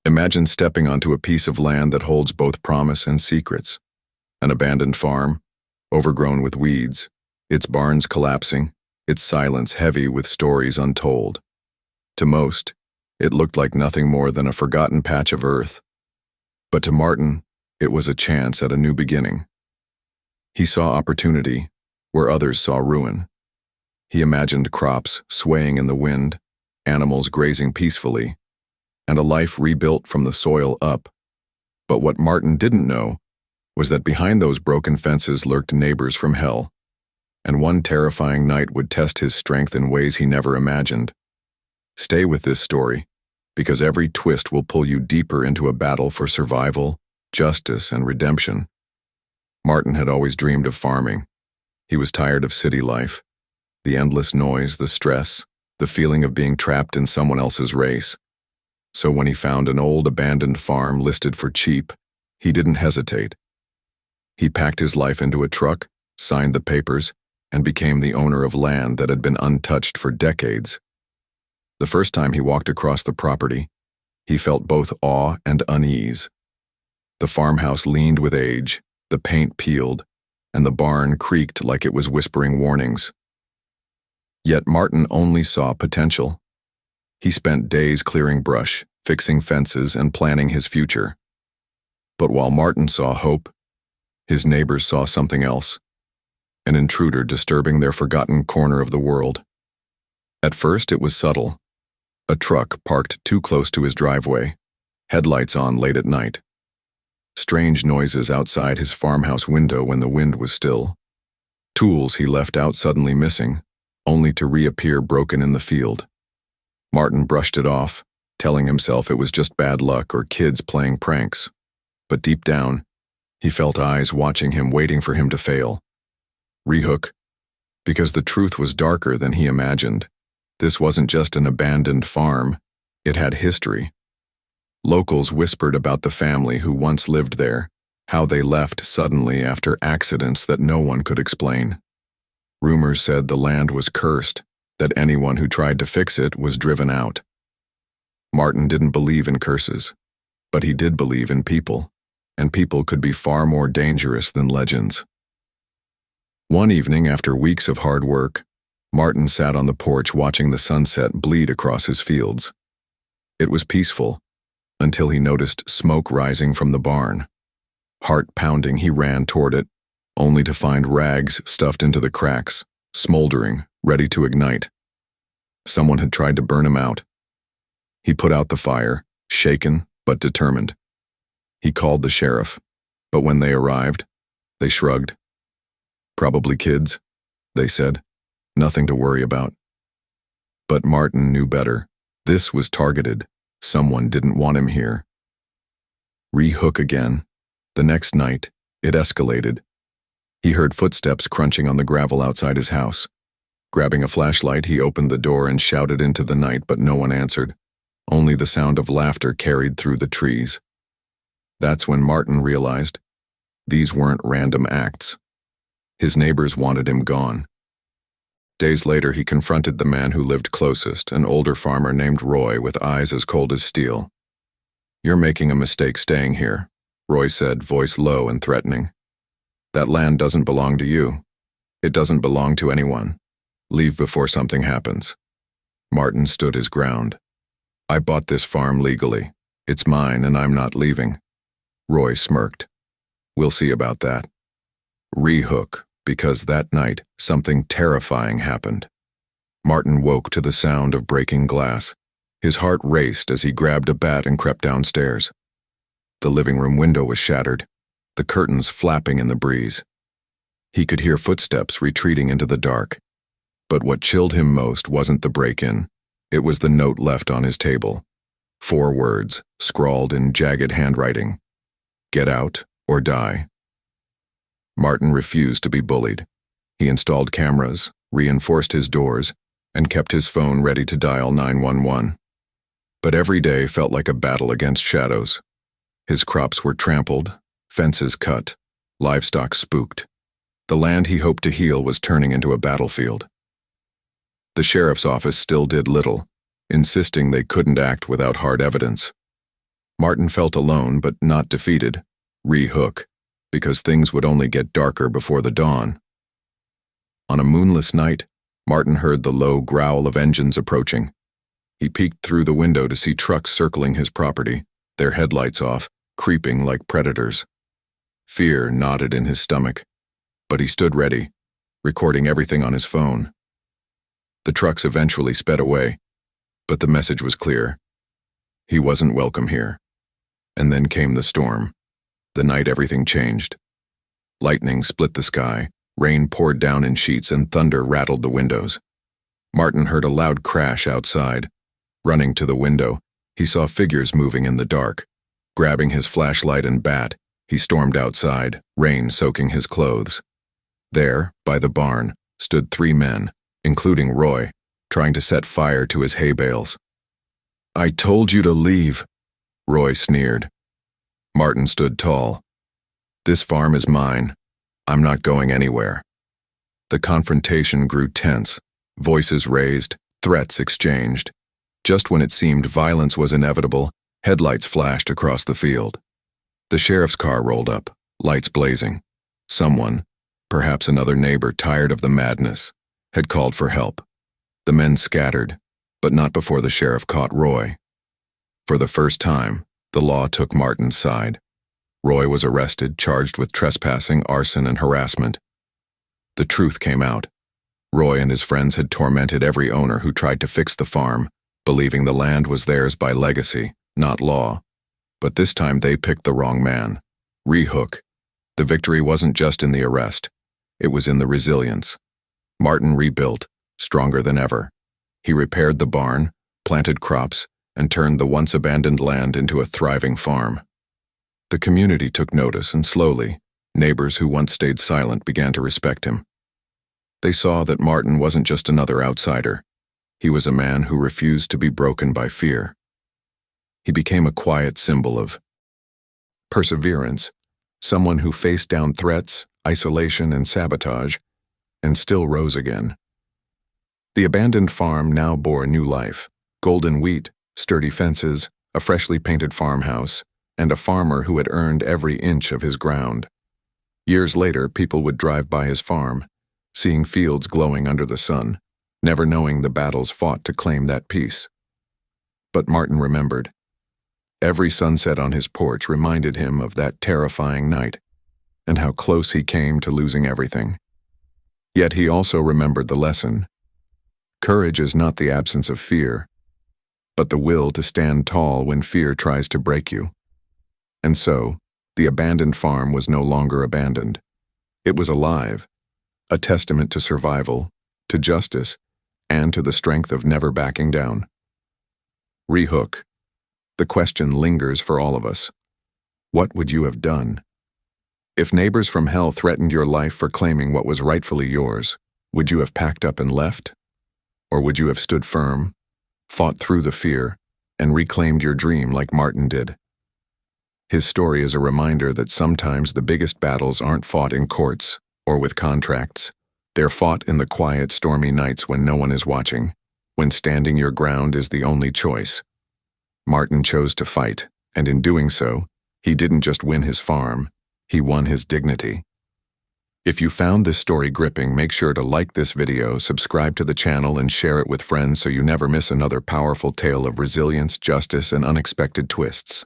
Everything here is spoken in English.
Imagine stepping onto a piece of land that holds both promise and secrets. An abandoned farm, overgrown with weeds, its barns collapsing, its silence heavy with stories untold. To most, it looked like nothing more than a forgotten patch of earth. But to Martin, it was a chance at a new beginning. He saw opportunity where others saw ruin. He imagined crops swaying in the wind, animals grazing peacefully, and a life rebuilt from the soil up. But what Martin didn't know was that behind those broken fences lurked neighbors from hell, and one terrifying night would test his strength in ways he never imagined. Stay with this story, because every twist will pull you deeper into a battle for survival, justice, and redemption. Martin had always dreamed of farming. He was tired of city life, the endless noise, the stress, the feeling of being trapped in someone else's race. So when he found an old abandoned farm listed for cheap, he didn't hesitate. He packed his life into a truck, signed the papers, and became the owner of land that had been untouched for decades. The first time he walked across the property, he felt both awe and unease. The farmhouse leaned with age, the paint peeled, and the barn creaked like it was whispering warnings. Yet Martin only saw potential. He spent days clearing brush, fixing fences, and planning his future. But while Martin saw hope, his neighbors saw something else, an intruder disturbing their forgotten corner of the world. At first it was subtle. A truck parked too close to his driveway, headlights on late at night. Strange noises outside his farmhouse window when the wind was still. Tools he left out suddenly missing, only to reappear broken in the field. Martin brushed it off, telling himself it was just bad luck or kids playing pranks. But deep down, he felt eyes watching him, waiting for him to fail. Rehook, because the truth was darker than he imagined. This wasn't just an abandoned farm, it had history. Locals whispered about the family who once lived there, how they left suddenly after accidents that no one could explain. Rumors said the land was cursed, that anyone who tried to fix it was driven out. Martin didn't believe in curses, but he did believe in people, and people could be far more dangerous than legends. One evening, after weeks of hard work, Martin sat on the porch watching the sunset bleed across his fields. It was peaceful, until he noticed smoke rising from the barn. Heart pounding, he ran toward it, only to find rags stuffed into the cracks, smoldering, ready to ignite. Someone had tried to burn him out. He put out the fire, shaken but determined. He called the sheriff, but when they arrived, they shrugged. "Probably kids," they said. "Nothing to worry about." But Martin knew better. This was targeted. Someone didn't want him here. Rehook again. The next night, it escalated. He heard footsteps crunching on the gravel outside his house. Grabbing a flashlight, he opened the door and shouted into the night, but no one answered. Only the sound of laughter carried through the trees. That's when Martin realized these weren't random acts. His neighbors wanted him gone. Days later, he confronted the man who lived closest, an older farmer named Roy with eyes as cold as steel. "You're making a mistake staying here," Roy said, voice low and threatening. "That land doesn't belong to you. It doesn't belong to anyone. Leave before something happens." Martin stood his ground. "I bought this farm legally. It's mine and I'm not leaving." Roy smirked. "We'll see about that." Rehook, because that night something terrifying happened. Martin woke to the sound of breaking glass. His heart raced as he grabbed a bat and crept downstairs. The living room window was shattered, the curtains flapping in the breeze. He could hear footsteps retreating into the dark. But what chilled him most wasn't the break-in. It was the note left on his table. 4 words, scrawled in jagged handwriting. "Get out or die." Martin refused to be bullied. He installed cameras, reinforced his doors, and kept his phone ready to dial 911. But every day felt like a battle against shadows. His crops were trampled, fences cut, livestock spooked. The land he hoped to heal was turning into a battlefield. The sheriff's office still did little, insisting they couldn't act without hard evidence. Martin felt alone but not defeated. Re-hook, because things would only get darker before the dawn. On a moonless night, Martin heard the low growl of engines approaching. He peeked through the window to see trucks circling his property, their headlights off, creeping like predators. Fear knotted in his stomach, but he stood ready, recording everything on his phone. The trucks eventually sped away, but the message was clear. He wasn't welcome here. And then came the storm. The night everything changed. Lightning split the sky, rain poured down in sheets, and thunder rattled the windows. Martin heard a loud crash outside. Running to the window, he saw figures moving in the dark. Grabbing his flashlight and bat, he stormed outside, rain soaking his clothes. There, by the barn, stood 3 men, including Roy, trying to set fire to his hay bales. "I told you to leave," Roy sneered. Martin stood tall. "This farm is mine. I'm not going anywhere." The confrontation grew tense, voices raised, threats exchanged. Just when it seemed violence was inevitable, headlights flashed across the field. The sheriff's car rolled up, lights blazing. Someone, perhaps another neighbor tired of the madness, had called for help. The men scattered, but not before the sheriff caught Roy. For the first time, the law took Martin's side. Roy was arrested, charged with trespassing, arson, and harassment. The truth came out. Roy and his friends had tormented every owner who tried to fix the farm, believing the land was theirs by legacy, not law. But this time they picked the wrong man. Re-hook. The victory wasn't just in the arrest. It was in the resilience. Martin rebuilt, stronger than ever. He repaired the barn, planted crops, and turned the once abandoned land into a thriving farm. The community took notice, and slowly, neighbors who once stayed silent began to respect him. They saw that Martin wasn't just another outsider. He was a man who refused to be broken by fear. He became a quiet symbol of perseverance, someone who faced down threats, isolation, and sabotage, and still rose again. The abandoned farm now bore new life: golden wheat, sturdy fences, a freshly painted farmhouse, and a farmer who had earned every inch of his ground. Years later, people would drive by his farm, seeing fields glowing under the sun, never knowing the battles fought to claim that peace. But Martin remembered. Every sunset on his porch reminded him of that terrifying night, and how close he came to losing everything. Yet he also remembered the lesson. Courage is not the absence of fear, but the will to stand tall when fear tries to break you. And so, the abandoned farm was no longer abandoned. It was alive, a testament to survival, to justice, and to the strength of never backing down. Re-hook. The question lingers for all of us. What would you have done? If neighbors from hell threatened your life for claiming what was rightfully yours, would you have packed up and left? Or would you have stood firm, fought through the fear, and reclaimed your dream like Martin did? His story is a reminder that sometimes the biggest battles aren't fought in courts or with contracts. They're fought in the quiet, stormy nights when no one is watching, when standing your ground is the only choice. Martin chose to fight, and in doing so, he didn't just win his farm, he won his dignity. If you found this story gripping, make sure to like this video, subscribe to the channel, and share it with friends so you never miss another powerful tale of resilience, justice, and unexpected twists.